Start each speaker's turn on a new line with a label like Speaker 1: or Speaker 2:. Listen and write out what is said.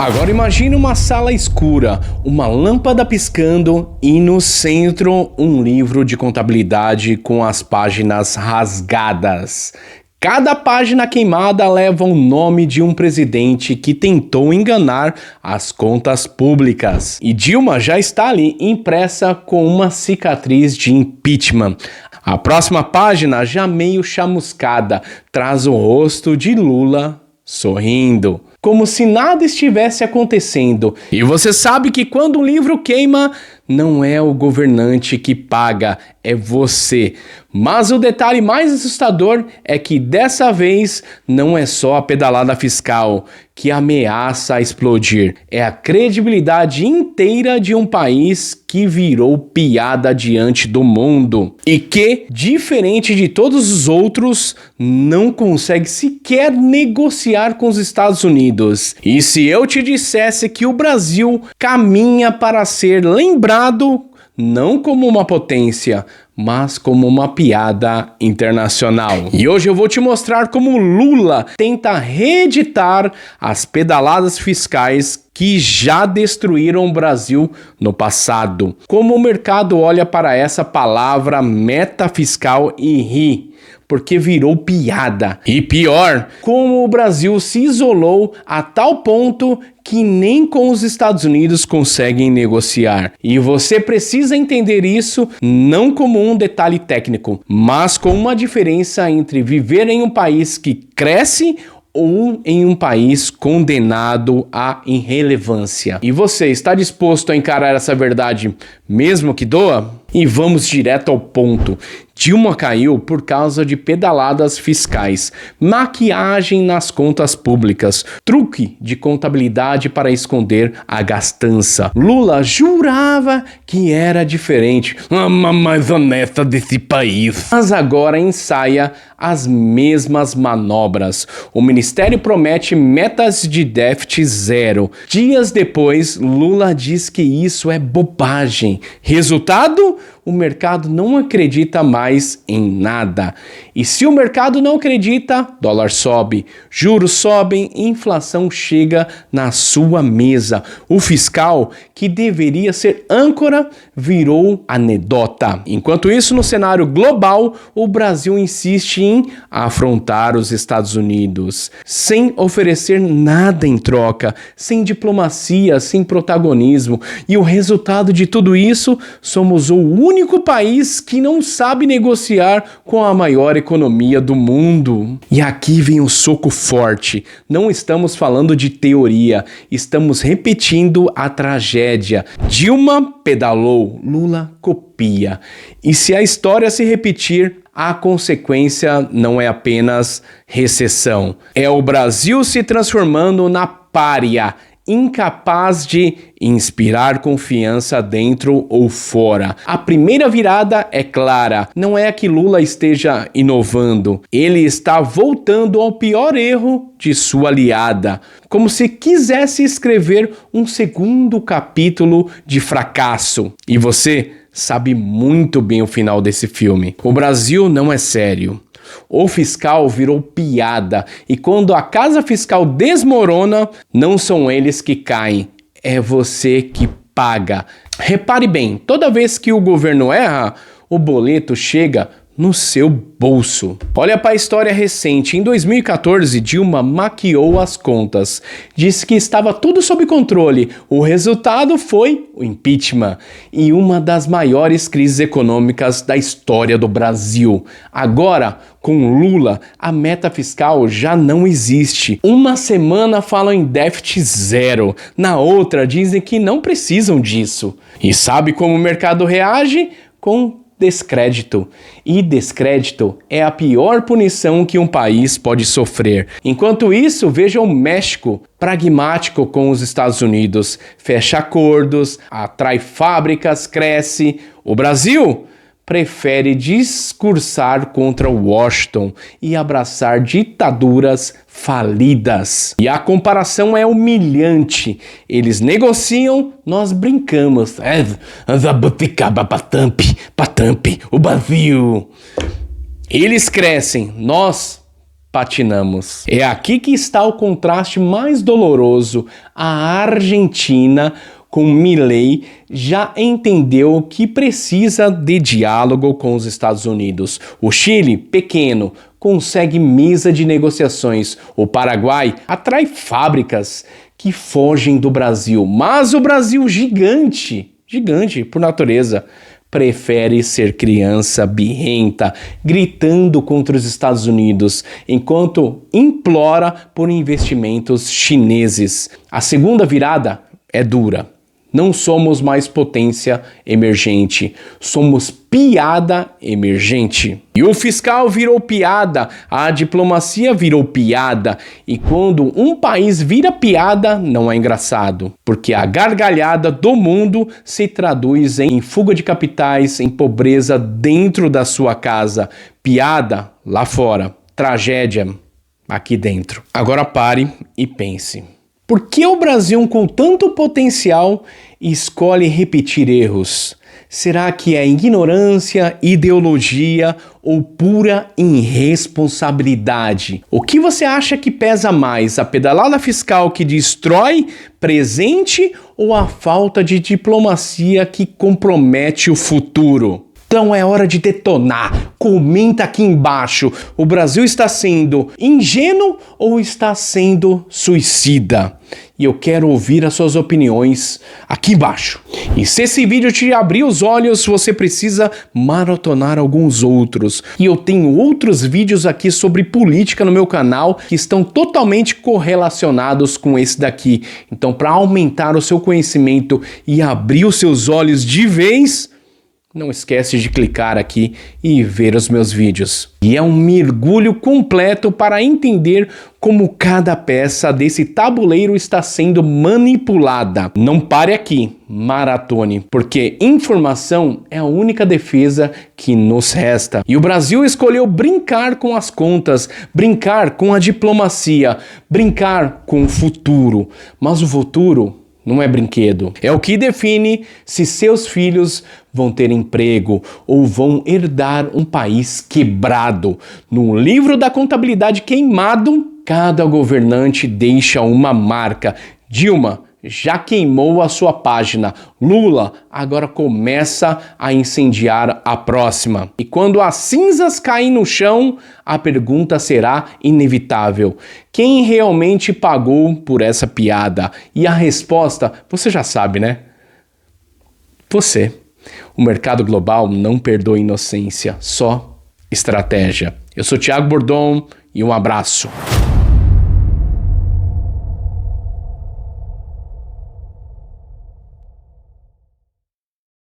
Speaker 1: Agora imagine uma sala escura, uma lâmpada piscando e no centro um livro de contabilidade com as páginas rasgadas. Cada página queimada leva o nome de um presidente que tentou enganar as contas públicas. E Dilma já está ali impressa com uma cicatriz de impeachment. A próxima página, já meio chamuscada, traz o rosto de Lula sorrindo, como se nada estivesse acontecendo. E você sabe que quando um livro queima, não é o governante que paga, é você. Mas o detalhe mais assustador é que dessa vez não é só a pedalada fiscal que ameaça explodir. É a credibilidade inteira de um país que virou piada diante do mundo. E que, diferente de todos os outros, não consegue sequer negociar com os Estados Unidos. E se eu te dissesse que o Brasil caminha para ser lembrado não como uma potência, mas como uma piada internacional. E hoje eu vou te mostrar como Lula tenta reeditar as pedaladas fiscais que já destruíram o Brasil no passado. Como o mercado olha para essa palavra meta fiscal e ri, porque virou piada. E pior, como o Brasil se isolou a tal ponto que nem com os Estados Unidos conseguem negociar. E você precisa entender isso não como um detalhe técnico, mas com uma diferença entre viver em um país que cresce ou em um país condenado à irrelevância. E você está disposto a encarar essa verdade mesmo que doa? E vamos direto ao ponto. Dilma caiu por causa de pedaladas fiscais, maquiagem nas contas públicas, truque de contabilidade para esconder a gastança. Lula jurava que era diferente, a mais honesta desse país. Mas agora ensaia as mesmas manobras. O ministério promete metas de déficit zero. Dias depois, Lula diz que isso é bobagem. Resultado? O mercado não acredita mais em nada. E se o mercado não acredita, dólar sobe, juros sobem, inflação chega na sua mesa. O fiscal, que deveria ser âncora, virou anedota. Enquanto isso, no cenário global, o Brasil insiste em afrontar os Estados Unidos, sem oferecer nada em troca, sem diplomacia, sem protagonismo. E o resultado de tudo isso, somos o único país que não sabe negociar com a maior economia do mundo. E aqui vem o soco forte. Não estamos falando de teoria, estamos repetindo a tragédia. Dilma pedalou, Lula copia. E se a história se repetir, a consequência não é apenas recessão. É o Brasil se transformando na pária, incapaz de inspirar confiança dentro ou fora. A primeira virada é clara, não é que Lula esteja inovando, ele está voltando ao pior erro de sua aliada, como se quisesse escrever um segundo capítulo de fracasso. E você sabe muito bem o final desse filme. O Brasil não é sério. O fiscal virou piada e quando a casa fiscal desmorona, não são eles que caem, é você que paga. Repare bem, toda vez que o governo erra, o boleto chega no seu bolso. Olha para a história recente. Em 2014, Dilma maquiou as contas. Disse que estava tudo sob controle. O resultado foi o impeachment e uma das maiores crises econômicas da história do Brasil. Agora, com Lula, a meta fiscal já não existe. Uma semana falam em déficit zero. Na outra, dizem que não precisam disso. E sabe como o mercado reage? Com descrédito. E descrédito é a pior punição que um país pode sofrer. Enquanto isso, veja o México, pragmático com os Estados Unidos, fecha acordos, atrai fábricas, cresce. O Brasil prefere discursar contra Washington e abraçar ditaduras falidas. E a comparação é humilhante. Eles negociam, nós brincamos. Patampi, o Brasil. Eles crescem, nós patinamos. É aqui que está o contraste mais doloroso. A Argentina, com Milei, já entendeu que precisa de diálogo com os Estados Unidos. O Chile, pequeno, consegue mesa de negociações. O Paraguai atrai fábricas que fogem do Brasil. Mas o Brasil, gigante por natureza, prefere ser criança birrenta, gritando contra os Estados Unidos, enquanto implora por investimentos chineses. A segunda virada é dura. Não somos mais potência emergente, somos piada emergente. E o fiscal virou piada, a diplomacia virou piada. E quando um país vira piada, não é engraçado, porque a gargalhada do mundo se traduz em fuga de capitais, em pobreza dentro da sua casa, piada lá fora, tragédia aqui dentro. Agora pare e pense. Por que o Brasil, com tanto potencial, escolhe repetir erros? Será que é ignorância, ideologia ou pura irresponsabilidade? O que você acha que pesa mais, a pedalada fiscal que destrói presente ou a falta de diplomacia que compromete o futuro? Então é hora de detonar. Comenta aqui embaixo. O Brasil está sendo ingênuo ou está sendo suicida? E eu quero ouvir as suas opiniões aqui embaixo. E se esse vídeo te abrir os olhos, você precisa maratonar alguns outros. E eu tenho outros vídeos aqui sobre política no meu canal que estão totalmente correlacionados com esse daqui. Então, para aumentar o seu conhecimento e abrir os seus olhos de vez, não esquece de clicar aqui e ver os meus vídeos. E é um mergulho completo para entender como cada peça desse tabuleiro está sendo manipulada. Não pare aqui, maratone, porque informação é a única defesa que nos resta. E o Brasil escolheu brincar com as contas, brincar com a diplomacia, brincar com o futuro. Mas o futuro não é brinquedo. É o que define se seus filhos vão ter emprego ou vão herdar um país quebrado. No livro da contabilidade queimado, cada governante deixa uma marca. Dilma já queimou a sua página. Lula agora começa a incendiar a próxima. E quando as cinzas caem no chão, a pergunta será inevitável: quem realmente pagou por essa piada? E a resposta, você já sabe, né? Você. O mercado global não perdoa inocência, só estratégia. Eu sou Thiago Bordon e um abraço.